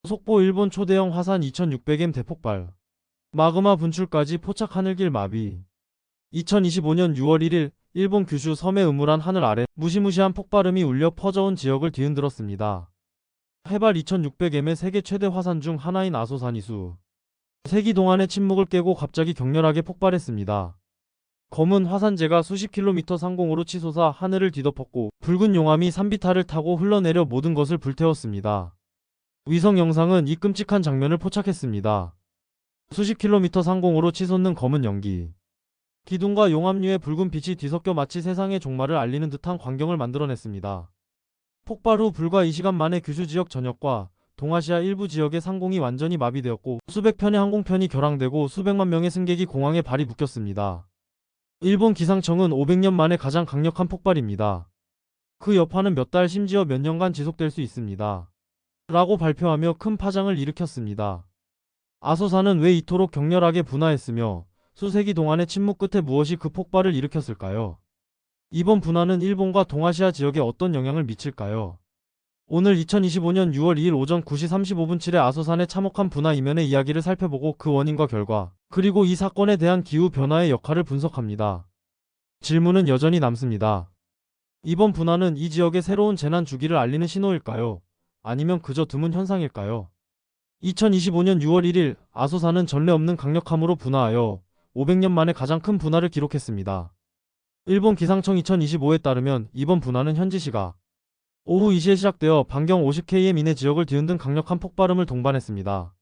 속보 일본 초대형 화산 2600M 대폭발. 마그마 분출까지 포착 하늘길 마비. 2025년 6월 1일 일본 규슈 섬의 음울한 하늘 아래 무시무시한 폭발음이 울려 퍼져온 지역을 뒤흔들었습니다. 해발 2600m의 세계 최대 화산 중 하나인 아소산이수. 세기 동안의 침묵을 깨고 갑자기 격렬하게 폭발했습니다. 검은 화산재가 수십 킬로미터 상공으로 치솟아 하늘을 뒤덮었고 붉은 용암이 산비탈을 타고 흘러내려 모든 것을 불태웠습니다. 위성 영상은 이 끔찍한 장면을 포착했습니다. 수십 킬로미터 상공으로 치솟는 검은 연기. 기둥과 용암류의 붉은 빛이 뒤섞여 마치 세상의 종말을 알리는 듯한 광경을 만들어냈습니다. 폭발 후 불과 2시간 만에 규슈 지역 전역과 동아시아 일부 지역의 상공이 완전히 마비되었고 수백 편의 항공편이 결항되고 수백만 명의 승객이 공항에 발이 묶였습니다. 일본 기상청은 500년 만에 가장 강력한 폭발입니다. 그 여파는 몇 달 심지어 몇 년간 지속될 수 있습니다. 라고 발표하며 큰 파장을 일으켰습니다. 아소산은 왜 이토록 격렬하게 분화했으며 수세기 동안의 침묵 끝에 무엇이 그 폭발을 일으켰을까요? 이번 분화는 일본과 동아시아 지역에 어떤 영향을 미칠까요? 오늘 2025년 6월 2일 오전 9시 35분 7회 아소산의 참혹한 분화 이면의 이야기를 살펴보고 그 원인과 결과, 그리고 이 사건에 대한 기후변화의 역할을 분석합니다. 질문은 여전히 남습니다. 이번 분화는 이 지역의 새로운 재난 주기를 알리는 신호일까요? 아니면 그저 드문 현상일까요? 2025년 6월 1일 아소산은 전례 없는 강력함으로 분화하여 500년 만에 가장 큰 분화를 기록했습니다. 일본 기상청 2025에 따르면 이번 분화는 현지 시각 오후 2시에 시작되어 반경 50km 이내 지역을 뒤흔든 강력한 폭발음을 동반했습니다.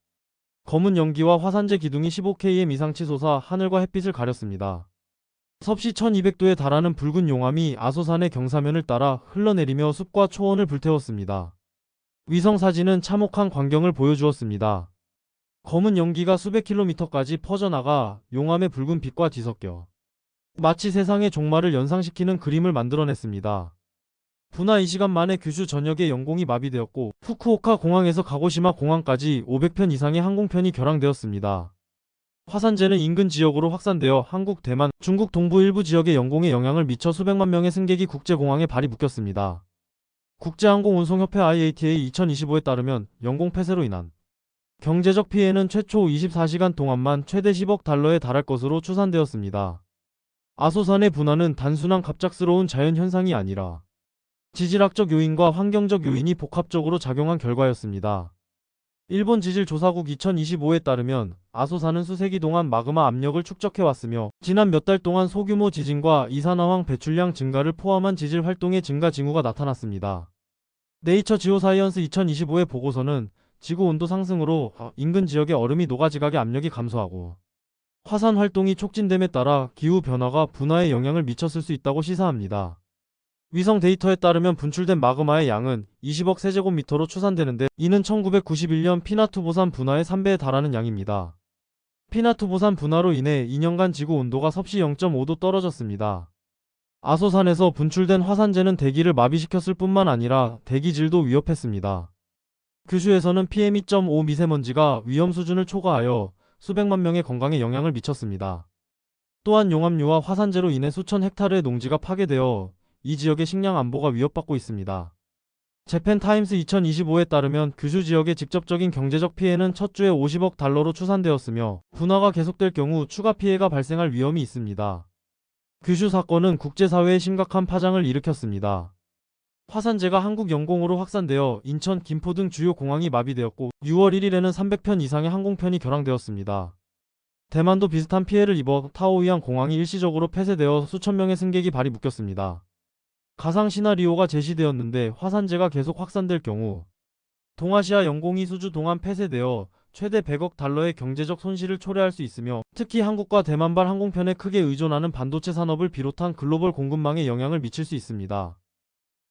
검은 연기와 화산재 기둥이 15km 이상 치솟아 하늘과 햇빛을 가렸습니다. 섭씨 1200도에 달하는 붉은 용암이 아소산의 경사면을 따라 흘러내리며 숲과 초원을 불태웠습니다. 위성 사진은 참혹한 광경을 보여주었습니다. 검은 연기가 수백 킬로미터까지 퍼져나가 용암의 붉은 빛과 뒤섞여 마치 세상의 종말을 연상시키는 그림을 만들어냈습니다. 분화 2시간 만에 규슈 전역의 영공이 마비되었고 후쿠오카 공항에서 가고시마 공항까지 500편 이상의 항공편이 결항되었습니다. 화산재는 인근 지역으로 확산되어 한국, 대만, 중국 동부 일부 지역의 영공에 영향을 미쳐 수백만 명의 승객이 국제공항에 발이 묶였습니다. 국제항공운송협회 IATA 2025에 따르면 영공 폐쇄로 인한 경제적 피해는 최초 24시간 동안만 최대 10억 달러에 달할 것으로 추산되었습니다. 아소산의 분화는 단순한 갑작스러운 자연현상이 아니라 지질학적 요인과 환경적 요인이 복합적으로 작용한 결과였습니다. 일본 지질조사국 2025에 따르면 아소산은 수세기 동안 마그마 압력을 축적해왔으며 지난 몇 달 동안 소규모 지진과 이산화황 배출량 증가를 포함한 지질 활동의 증가 징후가 나타났습니다. 네이처 지오사이언스 2025의 보고서는 지구 온도 상승으로 인근 지역의 얼음이 녹아지각의 압력이 감소하고 화산 활동이 촉진됨에 따라 기후 변화가 분화에 영향을 미쳤을 수 있다고 시사합니다. 위성 데이터에 따르면 분출된 마그마의 양은 20억 세제곱미터로 추산되는데 이는 1991년 피나투보산 분화의 3배에 달하는 양입니다. 피나투보산 분화로 인해 2년간 지구 온도가 섭씨 0.5도 떨어졌습니다. 아소산에서 분출된 화산재는 대기를 마비시켰을 뿐만 아니라 대기질도 위협했습니다. 규슈에서는 PM2.5 미세먼지가 위험 수준을 초과하여 수백만 명의 건강에 영향을 미쳤습니다. 또한 용암류와 화산재로 인해 수천 헥타르의 농지가 파괴되어 이 지역의 식량 안보가 위협받고 있습니다. 재팬타임스 2025에 따르면 규슈 지역의 직접적인 경제적 피해는 첫 주에 50억 달러로 추산되었으며 분화가 계속될 경우 추가 피해가 발생할 위험이 있습니다. 규슈 사건은 국제사회에 심각한 파장을 일으켰습니다. 화산재가 한국 영공으로 확산되어 인천, 김포 등 주요 공항이 마비되었고 6월 1일에는 300편 이상의 항공편이 결항되었습니다. 대만도 비슷한 피해를 입어 타오이안 공항이 일시적으로 폐쇄되어 수천 명의 승객이 발이 묶였습니다. 가상 시나리오가 제시되었는데 화산재가 계속 확산될 경우 동아시아 영공이 수주 동안 폐쇄되어 최대 100억 달러의 경제적 손실을 초래할 수 있으며 특히 한국과 대만발 항공편에 크게 의존하는 반도체 산업을 비롯한 글로벌 공급망에 영향을 미칠 수 있습니다.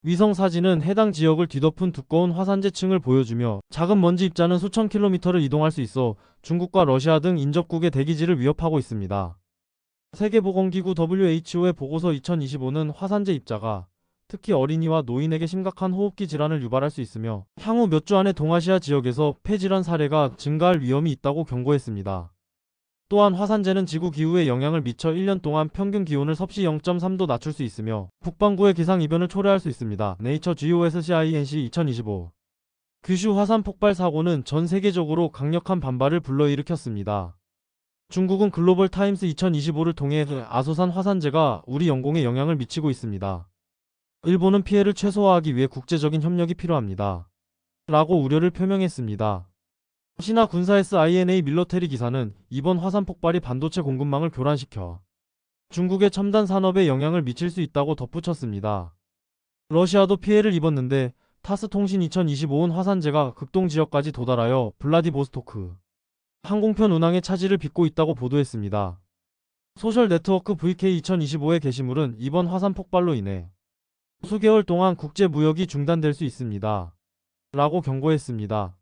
위성 사진은 해당 지역을 뒤덮은 두꺼운 화산재층을 보여주며 작은 먼지 입자는 수천 킬로미터를 이동할 수 있어 중국과 러시아 등 인접국의 대기질을 위협하고 있습니다. 세계보건기구 WHO의 보고서 2025는 화산재 입자가 특히 어린이와 노인에게 심각한 호흡기 질환을 유발할 수 있으며 향후 몇 주 안에 동아시아 지역에서 폐질환 사례가 증가할 위험이 있다고 경고했습니다. 또한 화산재는 지구 기후에 영향을 미쳐 1년 동안 평균 기온을 섭씨 0.3도 낮출 수 있으며 북반구의 기상이변을 초래할 수 있습니다. 네이처 GEOSCIENC 2025 규슈 화산 폭발 사고는 전 세계적으로 강력한 반발을 불러일으켰습니다. 중국은 글로벌 타임스 2025를 통해 아소산 화산재가 우리 영공에 영향을 미치고 있습니다. 일본은 피해를 최소화하기 위해 국제적인 협력이 필요합니다. 라고 우려를 표명했습니다. 시나 군사 SINA 밀러테리 기사는 이번 화산 폭발이 반도체 공급망을 교란시켜 중국의 첨단 산업에 영향을 미칠 수 있다고 덧붙였습니다. 러시아도 피해를 입었는데 타스 통신 2025은 화산재가 극동 지역까지 도달하여 블라디보스토크 항공편 운항에 차질을 빚고 있다고 보도했습니다. 소셜 네트워크 VK 2025의 게시물은 이번 화산 폭발로 인해 수개월 동안 국제 무역이 중단될 수 있습니다. 라고 경고했습니다.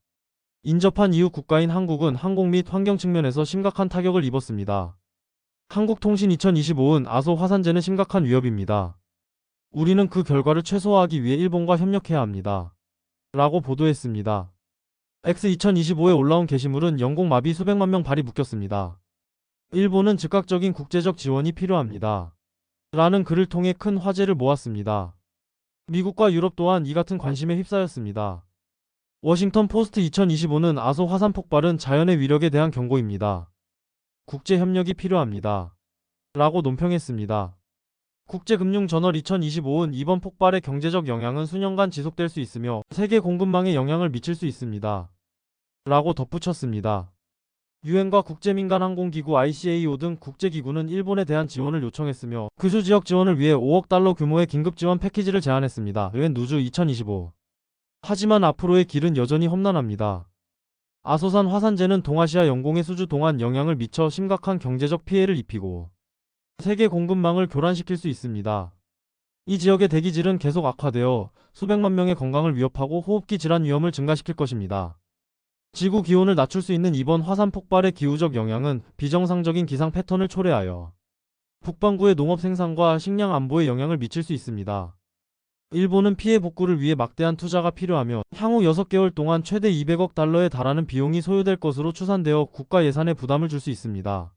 인접한 이후 국가인 한국은 항공 및 환경 측면에서 심각한 타격을 입었습니다. 한국통신 2025은 아소 화산재는 심각한 위협입니다. 우리는 그 결과를 최소화하기 위해 일본과 협력해야 합니다. 라고 보도했습니다. X 2025에 올라온 게시물은 영공 마비 수백만 명 발이 묶였습니다. 일본은 즉각적인 국제적 지원이 필요합니다. 라는 글을 통해 큰 화제를 모았습니다. 미국과 유럽 또한 이 같은 관심에 휩싸였습니다. 워싱턴 포스트 2025는 아소 화산 폭발은 자연의 위력에 대한 경고입니다. 국제 협력이 필요합니다. 라고 논평했습니다. 국제금융저널 2025는 이번 폭발의 경제적 영향은 수년간 지속될 수 있으며 세계 공급망에 영향을 미칠 수 있습니다. 라고 덧붙였습니다. 유엔과 국제민간항공기구 ICAO 등 국제기구는 일본에 대한 지원을 요청했으며 규슈 지역 지원을 위해 5억 달러 규모의 긴급 지원 패키지를 제안했습니다. 유엔 누주 2025. 하지만 앞으로의 길은 여전히 험난합니다. 아소산 화산재는 동아시아 영공의 수주 동안 영향을 미쳐 심각한 경제적 피해를 입히고 세계 공급망을 교란시킬 수 있습니다. 이 지역의 대기질은 계속 악화되어 수백만 명의 건강을 위협하고 호흡기 질환 위험을 증가시킬 것입니다. 지구 기온을 낮출 수 있는 이번 화산 폭발의 기후적 영향은 비정상적인 기상 패턴을 초래하여 북반구의 농업 생산과 식량 안보에 영향을 미칠 수 있습니다. 일본은 피해 복구를 위해 막대한 투자가 필요하며 향후 6개월 동안 최대 200억 달러에 달하는 비용이 소요될 것으로 추산되어 국가 예산에 부담을 줄 수 있습니다.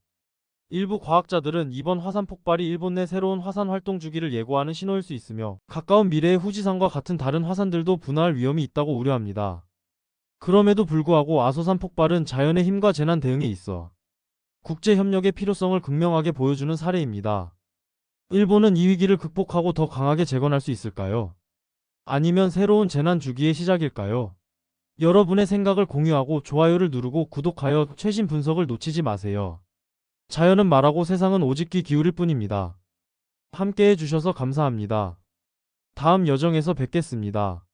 일부 과학자들은 이번 화산 폭발이 일본 내 새로운 화산 활동 주기를 예고하는 신호일 수 있으며 가까운 미래에 후지산과 같은 다른 화산들도 분화할 위험이 있다고 우려합니다. 그럼에도 불구하고 아소산 폭발은 자연의 힘과 재난 대응에 있어 국제협력의 필요성을 극명하게 보여주는 사례입니다. 일본은 이 위기를 극복하고 더 강하게 재건할 수 있을까요? 아니면 새로운 재난 주기의 시작일까요? 여러분의 생각을 공유하고 좋아요를 누르고 구독하여 최신 분석을 놓치지 마세요. 자연은 말하고 세상은 오직 귀 기울일 뿐입니다. 함께 해주셔서 감사합니다. 다음 여정에서 뵙겠습니다.